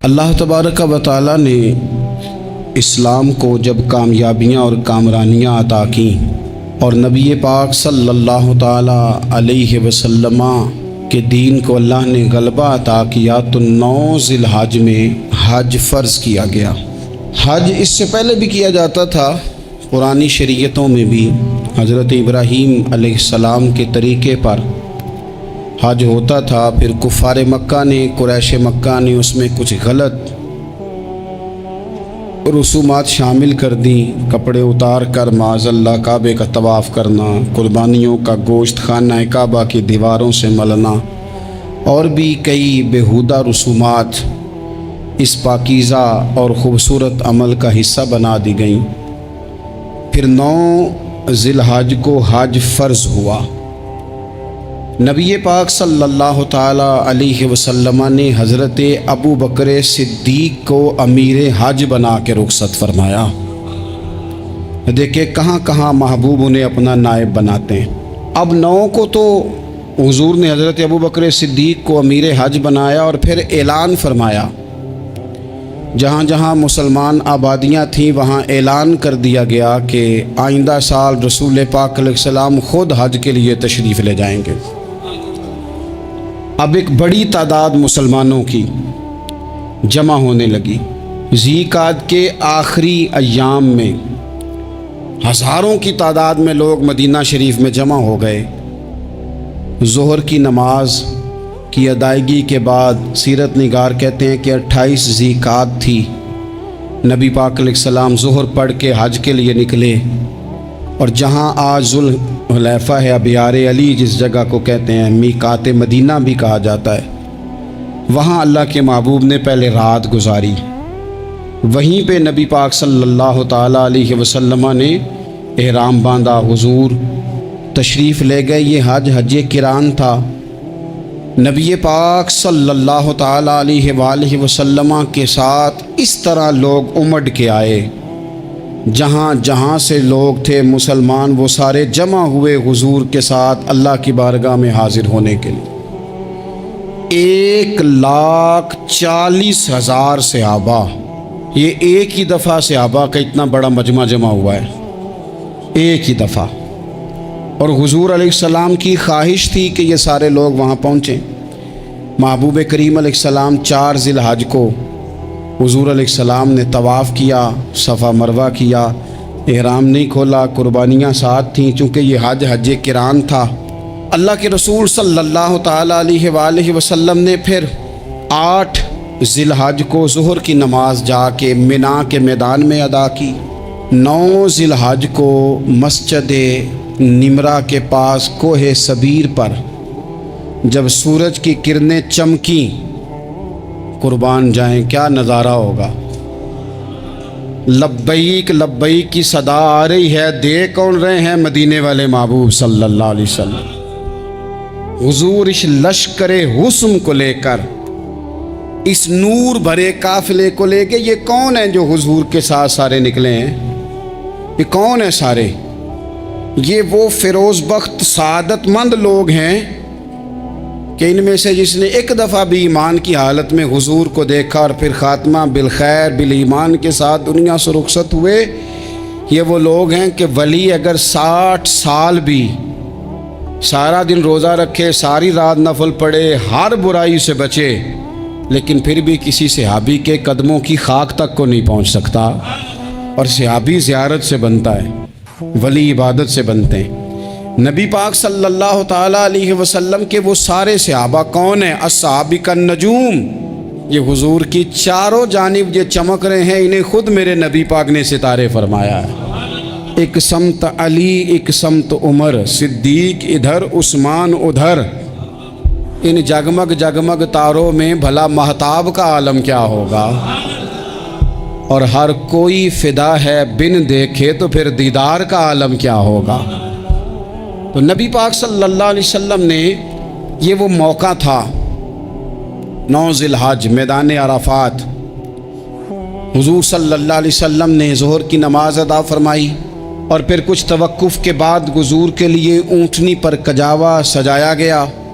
اللہ تبارک و تعالی نے اسلام کو جب کامیابیاں اور کامرانیاں عطا کیں اور نبی پاک صلی اللہ تعالی علیہ وسلم کے دین کو اللہ نے غلبہ عطا کیا تو 9 ذی الحج میں حج فرض کیا گیا۔ حج اس سے پہلے بھی کیا جاتا تھا، پرانی شریعتوں میں بھی حضرت ابراہیم علیہ السلام کے طریقے پر حج ہوتا تھا۔ پھر کفار مکہ نے، قریش مکہ نے اس میں کچھ غلط رسومات شامل کر دیں، کپڑے اتار کر معاذ اللہ کعبے کا طواف کرنا، قربانیوں کا گوشت خانہ کعبہ کی دیواروں سے ملنا اور بھی کئی بیہودہ رسومات اس پاکیزہ اور خوبصورت عمل کا حصہ بنا دی گئیں۔ پھر 9 ذی الحج کو حج فرض ہوا۔ نبی پاک صلی اللہ تعالی علیہ وسلم نے حضرت ابو بکر صدیق کو امیر حج بنا کے رخصت فرمایا۔ دیکھیں کہاں کہاں محبوب انہیں اپنا نائب بناتے ہیں۔ اب 9 کو تو حضور نے حضرت ابو بکر صدیق کو امیر حج بنایا اور پھر اعلان فرمایا، جہاں جہاں مسلمان آبادیاں تھیں وہاں اعلان کر دیا گیا کہ آئندہ سال رسول پاک علیہ السلام خود حج کے لیے تشریف لے جائیں گے۔ اب ایک بڑی تعداد مسلمانوں کی جمع ہونے لگی۔ ذی قعدہ کے آخری ایام میں ہزاروں کی تعداد میں لوگ مدینہ شریف میں جمع ہو گئے۔ ظہر کی نماز کی ادائیگی کے بعد سیرت نگار کہتے ہیں کہ 28 ذی قعدہ تھی، نبی پاک علیہ السلام ظہر پڑھ کے حج کے لیے نکلے، اور جہاں آج ذوالحلیفہ ہے، ابیار علی جس جگہ کو کہتے ہیں، میقات مدینہ بھی کہا جاتا ہے، وہاں اللہ کے محبوب نے پہلے رات گزاری۔ وہیں پہ نبی پاک صلی اللہ تعالی علیہ وسلم نے احرام باندھا، حضور تشریف لے گئے۔ یہ حج قران تھا۔ نبی پاک صلی اللہ تعالی علیہ وآلہ وسلم کے ساتھ اس طرح لوگ امڑ کے آئے، جہاں جہاں سے لوگ تھے مسلمان وہ سارے جمع ہوئے حضور کے ساتھ اللہ کی بارگاہ میں حاضر ہونے کے لیے۔ 1,40,000 صحابہ، یہ ایک ہی دفعہ صحابہ کا اتنا بڑا مجمع جمع ہوا ہے، ایک ہی دفعہ۔ اور حضور علیہ السلام کی خواہش تھی کہ یہ سارے لوگ وہاں پہنچیں۔ محبوب کریم علیہ السلام 4 ذی الحج کو حضور علیہ السلام نے طواف کیا، صفا مروہ کیا، احرام نہیں کھولا، قربانیاں ساتھ تھیں، چونکہ یہ حج قران تھا۔ اللہ کے رسول صلی اللہ تعالی علیہ وآلہ وسلم نے پھر 8 ذی الحج کو ظہر کی نماز جا کے منا کے میدان میں ادا کی۔ 9 ذی الحج کو مسجد نمرہ کے پاس کوہ صبیر پر جب سورج کی کرنیں چمکیں، قربان جائیں کیا نظارہ ہوگا۔ لبیک لبیک کی صدا آ رہی ہے، دے کون رہے ہیں؟ مدینے والے محبوب صلی اللہ علیہ وسلم۔ حضور اس لشکر حسن کو لے کر، اس نور بھرے قافلے کو لے کے، یہ کون ہیں جو حضور کے ساتھ سارے نکلے ہیں؟ یہ کون ہیں سارے؟ یہ وہ فیروز بخت سعادت مند لوگ ہیں کہ ان میں سے جس نے ایک دفعہ بھی ایمان کی حالت میں حضور کو دیکھا اور پھر خاتمہ بالخیر بالایمان کے ساتھ دنیا سے رخصت ہوئے، یہ وہ لوگ ہیں کہ ولی اگر 60 سال بھی سارا دن روزہ رکھے، ساری رات نفل پڑھے، ہر برائی سے بچے، لیکن پھر بھی کسی صحابی کے قدموں کی خاک تک کو نہیں پہنچ سکتا۔ اور صحابی زیارت سے بنتا ہے، ولی عبادت سے بنتے ہیں۔ نبی پاک صلی اللہ تعالی علیہ وسلم کے وہ سارے صحابہ کون ہیں؟ الصحابہ النجوم، یہ حضور کی چاروں جانب یہ چمک رہے ہیں، انہیں خود میرے نبی پاک نے ستارے فرمایا ہے۔ ایک سمت علی، ایک سمت عمر، صدیق ادھر، عثمان ادھر۔ ان جگمگ جگمگ تاروں میں بھلا مہتاب کا عالم کیا ہوگا؟ اور ہر کوئی فدا ہے بن دیکھے تو پھر دیدار کا عالم کیا ہوگا؟ تو نبی پاک صلی اللہ علیہ وسلم نے یہ وہ موقع تھا، 9 ذی الحج میدان عرفات، حضور صلی اللہ علیہ وسلم نے ظہر کی نماز ادا فرمائی اور پھر کچھ توقف کے بعد حضور کے لیے اونٹنی پر کجاوا سجایا گیا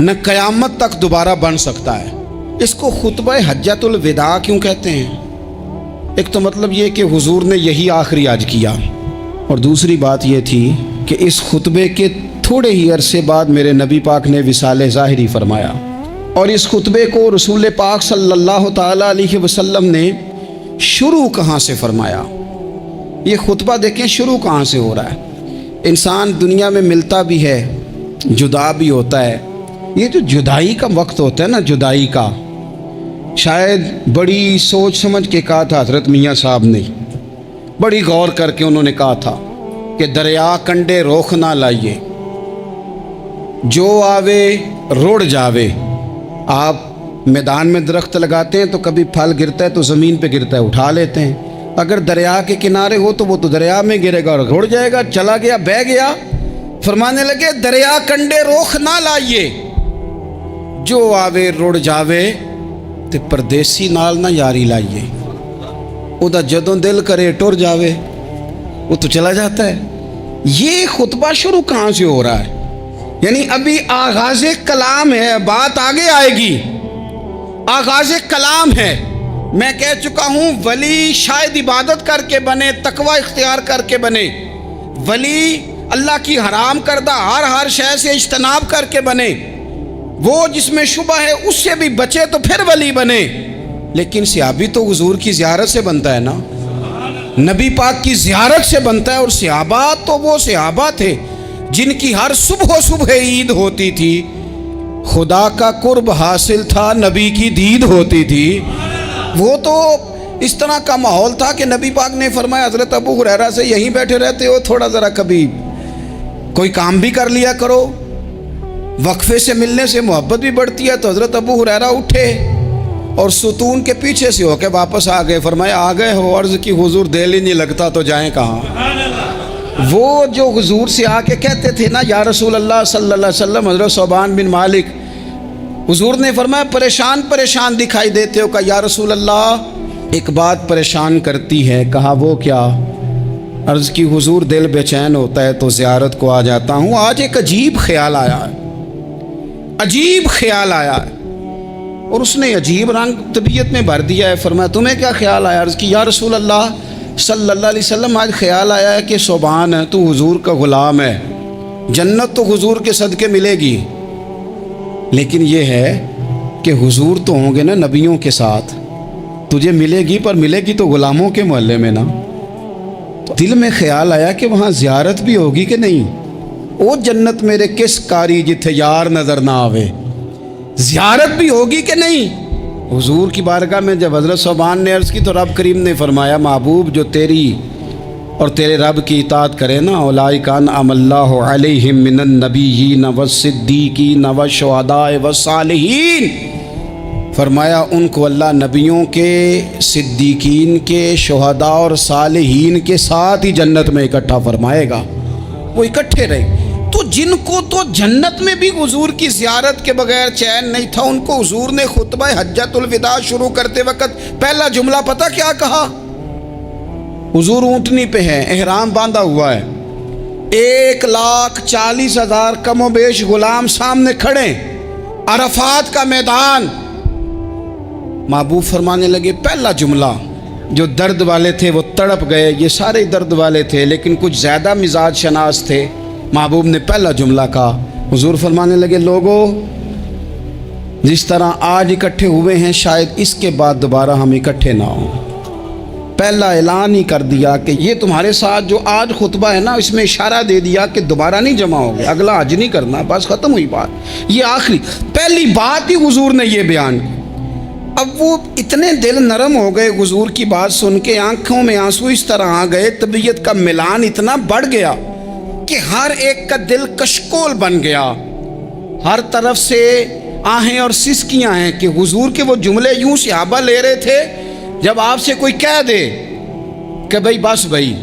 نہ قیامت تک دوبارہ بن سکتا ہے۔ اس کو خطبہ حجۃ الوداع کیوں کہتے ہیں؟ ایک تو مطلب یہ کہ حضور نے یہی آخری حج کیا، اور دوسری بات یہ تھی کہ اس خطبے کے تھوڑے ہی عرصے بعد میرے نبی پاک نے وصال ظاہری فرمایا، اور اس خطبے کو رسول پاک صلی اللہ تعالیٰ علیہ وسلم نے شروع کہاں سے فرمایا؟ یہ خطبہ دیکھیں شروع کہاں سے ہو رہا ہے۔ انسان دنیا میں ملتا بھی ہے، جدا بھی ہوتا ہے۔ یہ جو جدائی کا وقت ہوتا ہے نا، جدائی کا، شاید بڑی سوچ سمجھ کے کہا تھا حضرت میاں صاحب نے، بڑی غور کر کے انہوں نے کہا تھا کہ دریا کنڈے روخ نہ لائیے، جو آوے روڑ جاوے۔ آپ میدان میں درخت لگاتے ہیں تو کبھی پھل گرتا ہے تو زمین پہ گرتا ہے، اٹھا لیتے ہیں۔ اگر دریا کے کنارے ہو تو وہ تو دریا میں گرے گا اور روڑ جائے گا، چلا گیا، بہہ گیا۔ فرمانے لگے دریا کنڈے روخ نہ لائیے، جو آوے روڑ جاوے، تے پردیسی نال نہ یاری لائیے، او دا جدوں دل کرے ٹر جاوے، وہ تو چلا جاتا ہے۔ یہ خطبہ شروع کہاں سے ہو رہا ہے؟ یعنی ابھی آغاز کلام ہے، بات آگے آئے گی، آغاز کلام ہے۔ میں کہہ چکا ہوں ولی شاید عبادت کر کے بنے، تقوی اختیار کر کے بنے، ولی اللہ کی حرام کردہ ہر شے سے اجتناب کر کے بنے، وہ جس میں شبہ ہے اس سے بھی بچے تو پھر ولی بنے۔ لیکن صحابی تو حضور کی زیارت سے بنتا ہے نا، نبی پاک کی زیارت سے بنتا ہے، اور صحابہ تو وہ صحابہ تھے جن کی ہر صبح عید ہوتی تھی، خدا کا قرب حاصل تھا، نبی کی دید ہوتی تھی۔ وہ تو اس طرح کا ماحول تھا کہ نبی پاک نے فرمایا حضرت ابو ہریرہ سے یہیں بیٹھے رہتے ہو، تھوڑا ذرا کبھی کوئی کام بھی کر لیا کرو، وقفے سے ملنے سے محبت بھی بڑھتی ہے۔ تو حضرت ابو ہریرہ اٹھے اور ستون کے پیچھے سے ہو کے واپس آ گئے۔ فرمایا آ گئے ہو؟ عرض کی حضور دل ہی نہیں لگتا تو جائیں کہاں؟ وہ جو حضور سے آ کے کہتے تھے نا یا رسول اللہ صلی اللہ علیہ وسلم، حضرت ثوبان بن مالک، حضور نے فرمایا پریشان دکھائی دیتے ہو؟ کہا یا رسول اللہ ایک بات پریشان کرتی ہے۔ کہا وہ کیا؟ عرض کی حضور دل بے چین ہوتا ہے تو زیارت کو آ جاتا ہوں، آج ایک عجیب خیال آیا ہے، عجیب خیال آیا ہے، اور اس نے عجیب رنگ طبیعت میں بھر دیا ہے۔ فرمایا تمہیں کیا خیال آیا؟ عرض کی یا رسول اللہ صلی اللہ علیہ وسلم آج خیال آیا ہے کہ ثوبان ہے، تو حضور کا غلام ہے، جنت تو حضور کے صدقے ملے گی، لیکن یہ ہے کہ حضور تو ہوں گے نا نبیوں کے ساتھ، تجھے ملے گی پر ملے گی تو غلاموں کے محلے میں نا۔ تو دل میں خیال آیا کہ وہاں زیارت بھی ہوگی کہ نہیں؟ او جنت میرے کس کاری جتھے یار نظر نہ آوے، زیارت بھی ہوگی کہ نہیں؟ حضور کی بارگاہ میں جب حضرت ثوبان نے عرض کی تو رب کریم نے فرمایا محبوب جو تیری اور تیرے رب کی اطاعت کرے نا، اولئک انعم اللہ علیہم من النبیین والصدیقین والشہداء والصالحین، فرمایا ان کو اللہ نبیوں کے، صدیقین کے، شہداء اور صالحین کے ساتھ ہی جنت میں اکٹھا فرمائے گا، وہ اکٹھے رہے۔ تو جن کو تو جنت میں بھی حضور کی زیارت کے بغیر چین نہیں تھا، ان کو حضور نے خطبہ حجۃ الوداع شروع کرتے وقت پہلا جملہ پتہ کیا کہا؟ حضور اونٹنی پہ ہیں، احرام باندھا ہوا ہے، 1,40,000 کم و بیش غلام سامنے کھڑے، عرفات کا میدان۔ محبوب فرمانے لگے پہلا جملہ، جو درد والے تھے وہ تڑپ گئے، یہ سارے درد والے تھے لیکن کچھ زیادہ مزاج شناس تھے۔ محبوب نے پہلا جملہ کہا، حضور فرمانے لگے لوگوں جس طرح آج اکٹھے ہوئے ہیں شاید اس کے بعد دوبارہ ہم اکٹھے نہ ہوں۔ پہلا اعلان ہی کر دیا کہ یہ تمہارے ساتھ جو آج خطبہ ہے نا، اس میں اشارہ دے دیا کہ دوبارہ نہیں جمع ہوگے، اگلا حج نہیں کرنا، بس ختم ہوئی بات۔ یہ آخری پہلی بات ہی حضور نے یہ بیان کی۔ اب وہ اتنے دل نرم ہو گئے حضور کی بات سن کے، آنکھوں میں آنسو اس طرح آ گئے، طبیعت کا ملان اتنا بڑھ گیا کہ ہر ایک کا دل کشکول بن گیا، ہر طرف سے آہیں اور سسکیاں ہیں کہ حضور کے وہ جملے یوں صحابہ لے رہے تھے جب آپ سے کوئی کہہ دے کہ بھائی بس بھائی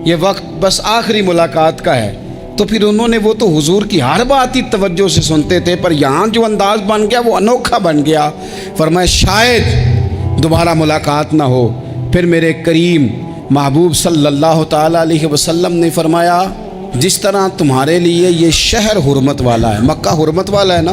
یہ وقت بس آخری ملاقات کا ہے، تو پھر انہوں نے وہ تو حضور کی ہر بات ہی توجہ سے سنتے تھے، پر یہاں جو انداز بن گیا وہ انوکھا بن گیا۔ فرمایا شاید دوبارہ ملاقات نہ ہو۔ پھر میرے کریم محبوب صلی اللہ تعالیٰ علیہ وسلم نے فرمایا جس طرح تمہارے لیے یہ شہر حرمت والا ہے، مکہ حرمت والا ہے نا،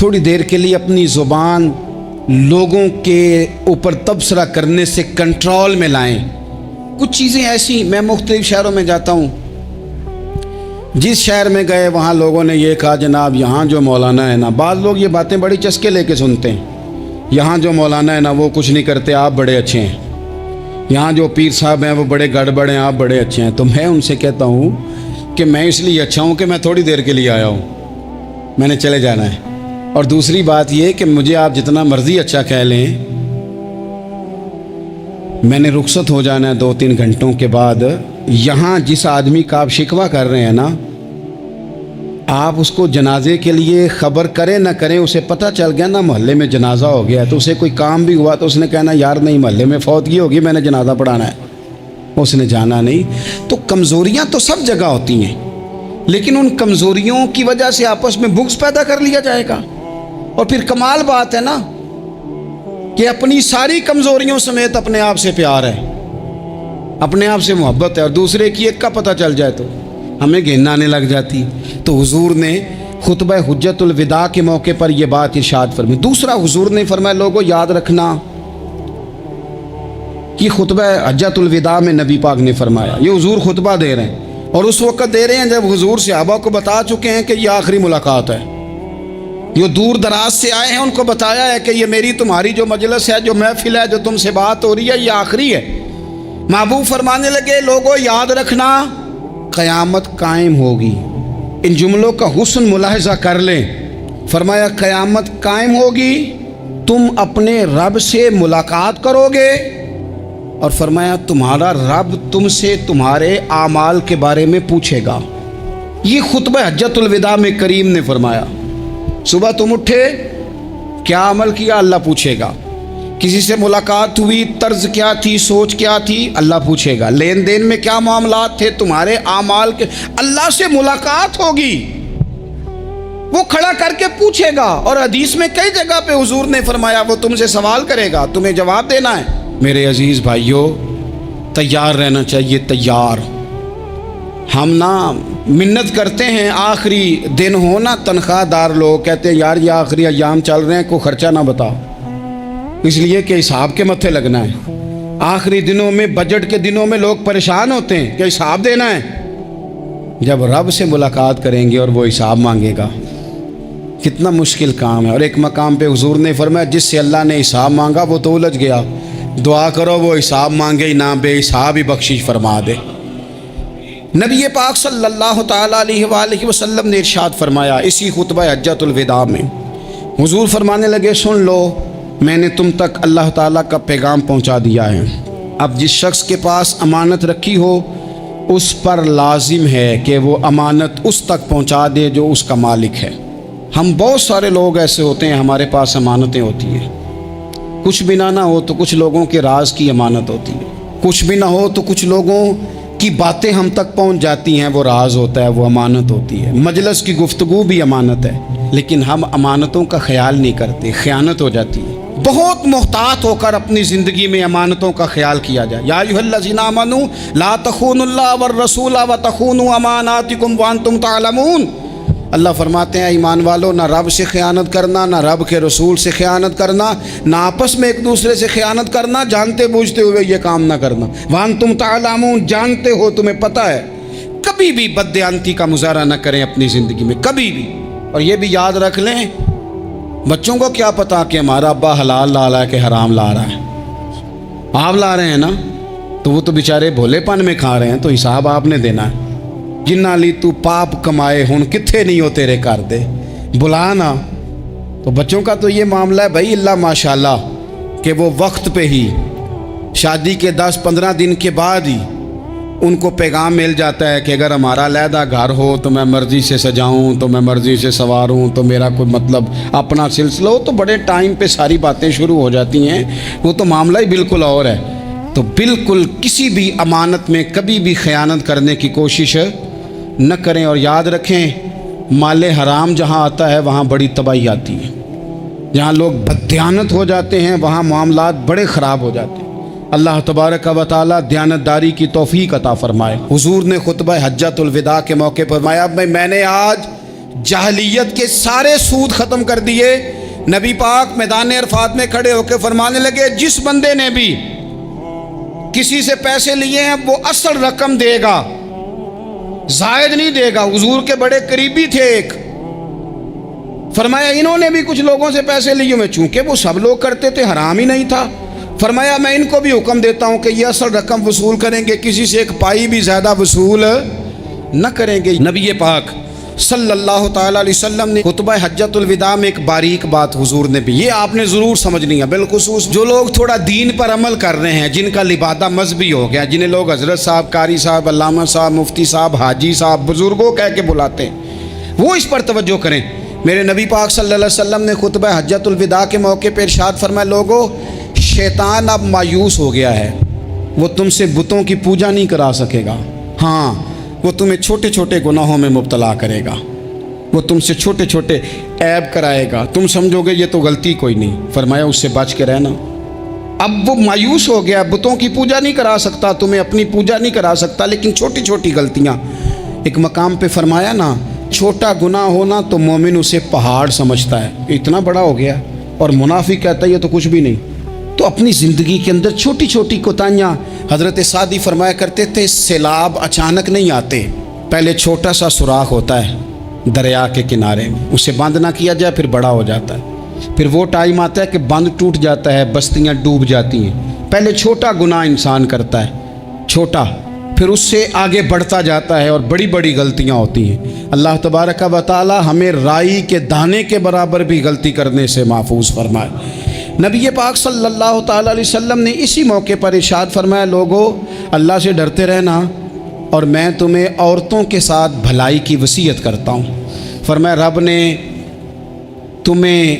تھوڑی دیر کے لیے اپنی زبان لوگوں کے اوپر تبصرہ کرنے سے کنٹرول میں لائیں۔ کچھ چیزیں ایسی، میں مختلف شہروں میں جاتا ہوں، جس شہر میں گئے وہاں لوگوں نے یہ کہا جناب یہاں جو مولانا ہے نا، بعض لوگ یہ باتیں بڑی چسکے لے کے سنتے ہیں، یہاں جو مولانا ہے نا وہ کچھ نہیں کرتے، آپ بڑے اچھے ہیں، یہاں جو پیر صاحب ہیں وہ بڑے گڑبڑ ہیں، آپ بڑے اچھے ہیں۔ تو میں ان سے کہتا ہوں کہ میں اس لیے اچھا ہوں کہ میں تھوڑی دیر کے لیے آیا ہوں، میں نے چلے جانا ہے۔ اور دوسری بات یہ کہ مجھے آپ جتنا مرضی اچھا کہہ لیں، میں نے رخصت ہو جانا ہے 2-3 گھنٹوں کے بعد۔ یہاں جس آدمی کا آپ شکوہ کر رہے ہیں نا، آپ اس کو جنازے کے لیے خبر کریں نہ کریں، اسے پتہ چل گیا نا محلے میں جنازہ ہو گیا، تو اسے کوئی کام بھی ہوا تو اس نے کہنا یار نہیں محلے میں فوتگی ہوگی، میں نے جنازہ پڑھانا ہے، اس نے جانا نہیں۔ تو کمزوریاں تو سب جگہ ہوتی ہیں، لیکن ان کمزوریوں کی وجہ سے آپس میں بغض پیدا کر لیا جائے گا۔ اور پھر کمال بات ہے نا کہ اپنی ساری کمزوریوں سمیت اپنے آپ سے پیار ہے، اپنے آپ سے محبت ہے، اور دوسرے کی ایک کا پتہ چل جائے تو ہمیں گھن آنے لگ جاتی۔ تو حضور نے خطبہ حجت الوداع کے موقع پر یہ بات ارشاد فرمائی۔ دوسرا حضور نے فرمایا لوگوں یاد رکھنا کہ خطبہ حجت الوداع میں نبی پاک نے فرمایا، یہ حضور خطبہ دے رہے ہیں اور اس وقت دے رہے ہیں جب حضور صحابہ کو بتا چکے ہیں کہ یہ آخری ملاقات ہے، جو دور دراز سے آئے ہیں ان کو بتایا ہے کہ یہ میری تمہاری جو مجلس ہے، جو محفل ہے، جو تم سے بات ہو رہی ہے، یہ آخری ہے۔ محبوب فرمانے لگے لوگوں یاد رکھنا قیامت قائم ہوگی۔ ان جملوں کا حسن ملاحظہ کر لیں۔ فرمایا قیامت قائم ہوگی، تم اپنے رب سے ملاقات کرو گے، اور فرمایا تمہارا رب تم سے تمہارے اعمال کے بارے میں پوچھے گا۔ یہ خطبہ حجت الوداع میں کریم نے فرمایا صبح تم اٹھے کیا عمل کیا، اللہ پوچھے گا۔ کسی سے ملاقات ہوئی، طرز کیا تھی، سوچ کیا تھی، اللہ پوچھے گا۔ لین دین میں کیا معاملات تھے، تمہارے اعمال کے، اللہ سے ملاقات ہوگی، وہ کھڑا کر کے پوچھے گا۔ اور حدیث میں کئی جگہ پہ حضور نے فرمایا وہ تم سے سوال کرے گا، تمہیں جواب دینا ہے۔ میرے عزیز بھائیوں تیار رہنا چاہیے، تیار۔ ہم نا منت کرتے ہیں آخری دن ہونا، تنخواہ دار لوگ کہتے ہیں یار یہ آخری ایام چل رہے ہیں، کوئی خرچہ نہ بتا، اس لیے کہ حساب کے متھے لگنا ہے۔ آخری دنوں میں، بجٹ کے دنوں میں لوگ پریشان ہوتے ہیں کہ حساب دینا ہے۔ جب رب سے ملاقات کریں گے اور وہ حساب مانگے گا، کتنا مشکل کام ہے۔ اور ایک مقام پہ حضور نے فرمایا جس سے اللہ نے حساب مانگا وہ تو الجھ گیا، دعا کرو وہ حساب مانگے ہی نہ، بے حساب ہی بخشش فرما دے۔ نبی پاک صلی اللہ تعالیٰ علیہ وآلہ وسلم نے ارشاد فرمایا اسی خطبہ حجت الوداع میں، حضور فرمانے لگے سن لو میں نے تم تک اللہ تعالیٰ کا پیغام پہنچا دیا ہے۔ اب جس شخص کے پاس امانت رکھی ہو اس پر لازم ہے کہ وہ امانت اس تک پہنچا دے جو اس کا مالک ہے۔ ہم بہت سارے لوگ ایسے ہوتے ہیں ہمارے پاس امانتیں ہوتی ہیں، کچھ بھی نہ ہو تو کچھ لوگوں کے راز کی امانت ہوتی ہے، کچھ بھی نہ ہو تو کچھ لوگوں کی باتیں ہم تک پہنچ جاتی ہیں، وہ راز ہوتا ہے، وہ امانت ہوتی ہے۔ مجلس کی گفتگو بھی امانت ہے، لیکن ہم امانتوں کا خیال نہیں کرتے، خیانت ہو جاتی ہے۔ بہت محتاط ہو کر اپنی زندگی میں امانتوں کا خیال کیا جائے۔ یا ایھا الذین آمنوا لا تخونوا اللہ والرسول وتخونوا اماناتکم وانتم تعلمون۔ اللہ فرماتے ہیں ایمان والو نہ رب سے خیانت کرنا، نہ رب کے رسول سے خیانت کرنا، نہ آپس میں ایک دوسرے سے خیانت کرنا، جانتے بوجھتے ہوئے یہ کام نہ کرنا۔ وانتم تعلمون، جانتے ہو، تمہیں پتہ ہے۔ کبھی بھی بددیانتی کا مظاہرہ نہ کریں اپنی زندگی میں، کبھی بھی۔ اور یہ بھی یاد رکھ لیں بچوں کو کیا پتا کہ ہمارا ابا حلال لا رہا ہے کہ حرام لا رہا ہے، آپ لا رہے ہیں نا، تو وہ تو بیچارے بھولے پن میں کھا رہے ہیں، تو حساب آپ نے دینا ہے۔ جنہ لی تو پاپ کمائے ہن کتھے نہیں ہو تیرے کر دے، بلانا۔ تو بچوں کا تو یہ معاملہ ہے بھائی، اللہ ماشاءاللہ کہ وہ وقت پہ ہی شادی کے 10-15 دن کے بعد ہی ان کو پیغام مل جاتا ہے کہ اگر ہمارا علیحدہ گھر ہو تو میں مرضی سے سجاؤں، تو میں مرضی سے سنواروں، تو میرا کوئی مطلب اپنا سلسلہ ہو، تو بڑے ٹائم پہ ساری باتیں شروع ہو جاتی ہیں، وہ تو معاملہ ہی بالکل اور ہے۔ تو بالکل کسی بھی امانت میں کبھی بھی خیانت کرنے کی کوشش نہ کریں، اور یاد رکھیں مال حرام جہاں آتا ہے وہاں بڑی تباہی آتی ہے، جہاں لوگ بددیانت ہو جاتے ہیں وہاں معاملات بڑے خراب ہو جاتے ہیں۔ اللہ تبارک و تعالیٰ دیانتداری کی توفیق عطا فرمائے۔ حضور نے خطبہ حجت الوداع کے موقع پر فرمایا میں نے آج جاہلیت کے سارے سود ختم کر دیے۔ نبی پاک میدان عرفات میں کھڑے ہو کے فرمانے لگے جس بندے نے بھی کسی سے پیسے لیے ہیں وہ اصل رقم دے گا، زائد نہیں دے گا۔ حضور کے بڑے قریبی تھے ایک، فرمایا انہوں نے بھی کچھ لوگوں سے پیسے لیے ہوئے، چونکہ وہ سب لوگ کرتے تھے، حرام ہی نہیں تھا۔ فرمایا میں ان کو بھی حکم دیتا ہوں کہ یہ اصل رقم وصول کریں گے، کسی سے ایک پائی بھی زیادہ وصول نہ کریں گے۔ نبی پاک صلی اللہ تعالیٰ علیہ وسلم نے خطبہ حجۃ الوداع میں ایک باریک بات حضور نے بھی، یہ آپ نے ضرور سمجھنی ہے، بالخصوص جو لوگ تھوڑا دین پر عمل کر رہے ہیں، جن کا لبادہ مذہبی ہو گیا، جنہیں لوگ حضرت صاحب، قاری صاحب، علامہ صاحب، مفتی صاحب، حاجی صاحب، بزرگوں کہہ کے بلاتے ہیں، وہ اس پر توجہ کریں۔ میرے نبی پاک صلی اللہ علیہ وسلم نے خطبہ حجۃ الوداع کے موقع پہ ارشاد فرمایا، لوگو شیطان اب مایوس ہو گیا ہے، وہ تم سے بتوں کی پوجا نہیں کرا سکے گا، ہاں وہ تمہیں چھوٹے چھوٹے گناہوں میں مبتلا کرے گا، وہ تم سے چھوٹے چھوٹے عیب کرائے گا، تم سمجھو گے یہ تو غلطی کوئی نہیں، فرمایا اس سے بچ کے رہنا۔ اب وہ مایوس ہو گیا، بتوں کی پوجا نہیں کرا سکتا، تمہیں اپنی پوجا نہیں کرا سکتا، لیکن چھوٹی چھوٹی غلطیاں، ایک مقام پہ فرمایا نا چھوٹا گناہ ہونا تو مومن اسے پہاڑ سمجھتا ہے، اتنا بڑا ہو گیا، اور منافق کہتا ہے یہ تو کچھ بھی نہیں۔ تو اپنی زندگی کے اندر چھوٹی چھوٹی کوتاہیاں، حضرت سعدی فرمایا کرتے تھے سیلاب اچانک نہیں آتے، پہلے چھوٹا سا سوراخ ہوتا ہے دریا کے کنارے میں، اسے بند نہ کیا جائے پھر بڑا ہو جاتا ہے، پھر وہ ٹائم آتا ہے کہ بند ٹوٹ جاتا ہے، بستیاں ڈوب جاتی ہیں۔ پہلے چھوٹا گناہ انسان کرتا ہے، چھوٹا، پھر اس سے آگے بڑھتا جاتا ہے اور بڑی بڑی غلطیاں ہوتی ہیں۔ اللہ تبارک و تعالی ہمیں رائی کے دانے کے برابر بھی غلطی کرنے سے محفوظ فرمائے۔ نبی پاک صلی اللہ تعالیٰ علیہ وسلم نے اسی موقع پر ارشاد فرمایا، لوگو اللہ سے ڈرتے رہنا، اور میں تمہیں عورتوں کے ساتھ بھلائی کی وصیت کرتا ہوں۔ فرمایا رب نے تمہیں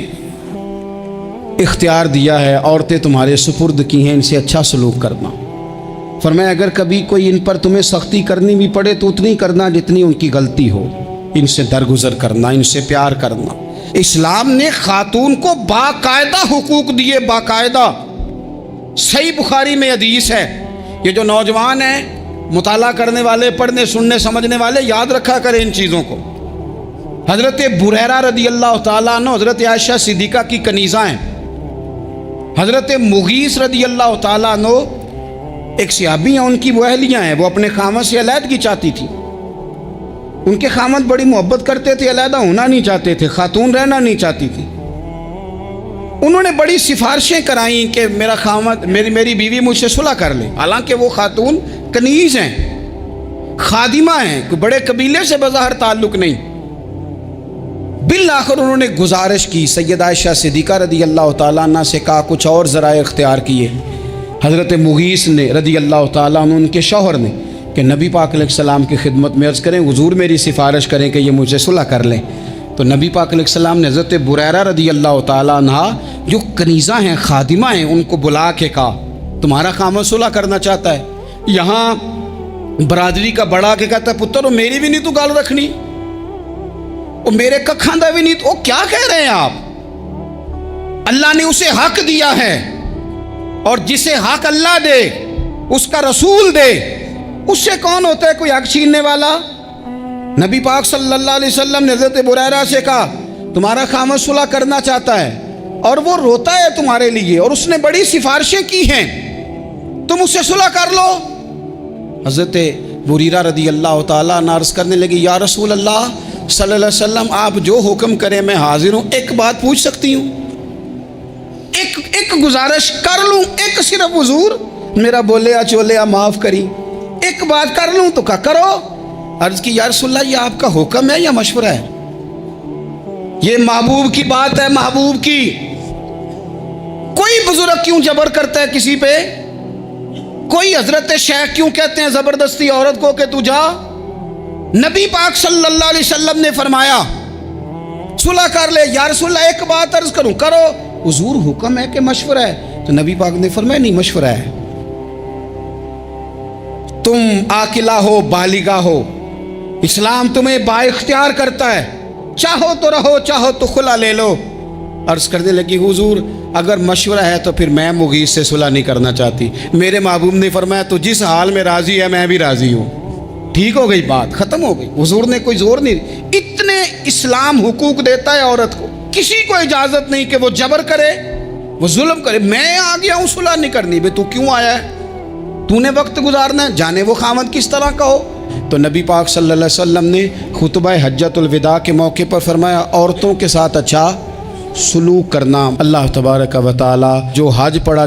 اختیار دیا ہے، عورتیں تمہارے سپرد کی ہیں، ان سے اچھا سلوک کرنا۔ فرمایا اگر کبھی کوئی ان پر تمہیں سختی کرنی بھی پڑے تو اتنی کرنا جتنی ان کی غلطی ہو، ان سے درگزر کرنا، ان سے پیار کرنا۔ اسلام نے خاتون کو باقاعدہ حقوق دیے، باقاعدہ۔ صحیح بخاری میں حدیث ہے، یہ جو نوجوان ہیں، مطالعہ کرنے والے، پڑھنے سننے سمجھنے والے، یاد رکھا کریں ان چیزوں کو۔ حضرت بریرہ رضی اللہ تعالیٰ عنہ حضرت عائشہ صدیقہ کی کنیزہ ہیں، حضرت مغیث رضی اللہ تعالیٰ عنہ ایک صحابی ہیں، ان کی وہ اہلیہ ہیں، وہ اپنے خامد سے علیحدگی چاہتی تھی، ان کے خامد بڑی محبت کرتے تھے، علیحدہ ہونا نہیں چاہتے تھے، خاتون رہنا نہیں چاہتی تھی۔ انہوں نے بڑی سفارشیں کرائیں کہ میرا خامد، میری بیوی مجھ سے صلح کر لے، حالانکہ وہ خاتون کنیز ہیں، خادمہ ہیں، کوئی بڑے قبیلے سے بظاہر تعلق نہیں۔ بالآخر انہوں نے گزارش کی، سیدہ عائشہ صدیقہ رضی اللہ تعالیٰ عنہ سے کہا، کچھ اور ذرائع اختیار کیے۔ حضرت مغیث نے رضی اللہ تعالیٰ عنہ، ان کے شوہر نے، کہ نبی پاک علیہ السلام کی خدمت میں عرض کریں، حضور میری سفارش کریں کہ یہ مجھے صلح کر لیں۔ تو نبی پاک علیہ السلام نے حضرت بریرہ رضی اللہ تعالیٰ عنہ جو کنیزہ ہیں، خادمہ ہیں، ان کو بلا کے کہا تمہارا خامد صلح کرنا چاہتا ہے۔ یہاں برادری کا بڑا کے کہتا ہے پتر وہ میری بھی نہیں تو گال رکھنی، وہ میرے ککھاندہ بھی نہیں تو، وہ کیا کہہ رہے ہیں آپ؟ اللہ نے اسے حق دیا ہے، اور جسے حق اللہ دے اس کا رسول دے، اس سے کون ہوتا ہے کوئی حق چھیننے والا؟ نبی پاک صلی اللہ علیہ وسلم نے حضرت بریرہ سے کہا تمہارا خامد صلح کرنا چاہتا ہے اور وہ روتا ہے تمہارے لیے، اور اس نے بڑی سفارشیں کی ہیں، تم اس سے صلح کر لو۔ حضرت بریرہ رضی اللہ تعالیٰ عنہ عرض کرنے لگی، یا رسول اللہ صلی اللہ علیہ وسلم آپ جو حکم کریں میں حاضر ہوں، ایک بات پوچھ سکتی ہوں؟ ایک گزارش کر لوں؟ ایک صرف حضور میرا بولیا چولیا معاف کری، ایک بات کر لوں؟ تو کہا کرو۔ عرض کی یا رسول اللہ یہ آپ کا حکم ہے یا مشورہ ہے؟ یہ محبوب کی بات ہے، محبوب کی۔ کوئی بزرگ کیوں جبر کرتا ہے کسی پہ؟ کوئی حضرت شیخ کیوں کہتے ہیں زبردستی عورت کو کہ تو جا؟ نبی پاک صلی اللہ علیہ وسلم نے فرمایا صلح کر لے۔ یا رسول اللہ ایک بات عرض کروں؟ کرو۔ حضور حکم ہے کہ مشورہ ہے؟ تو نبی پاک نے فرمایا نہیں مشورہ ہے، تم عاقلہ ہو، بالغہ ہو، اسلام تمہیں با اختیار کرتا ہے، چاہو تو رہو، چاہو تو خلا لے لو۔ عرض کرنے لگی حضور اگر مشورہ ہے تو پھر میں مغیث سے صلح نہیں کرنا چاہتی۔ میرے محبوب نے فرمایا تو جس حال میں راضی ہے میں بھی راضی ہوں۔ ٹھیک ہو گئی، بات ختم ہو گئی، حضور نے کوئی زور نہیں۔ اتنے اسلام حقوق دیتا ہے عورت کو، کسی کو اجازت نہیں کہ وہ جبر کرے، وہ ظلم کرے۔ میں آ گیا ہوں صلح نہیں کرنی، بے تو کیوں آیا ہے؟ تو نے وقت گزارنا ہے، جانے وہ خامد کس طرح کا ہو۔ تو نبی پاک صلی اللہ علیہ وسلم نے خطبہ حجۃ الوداع کے موقع پر فرمایا عورتوں کے ساتھ اچھا سلوک کرنا۔ اللہ تبارک و تعالی جو حج پڑھا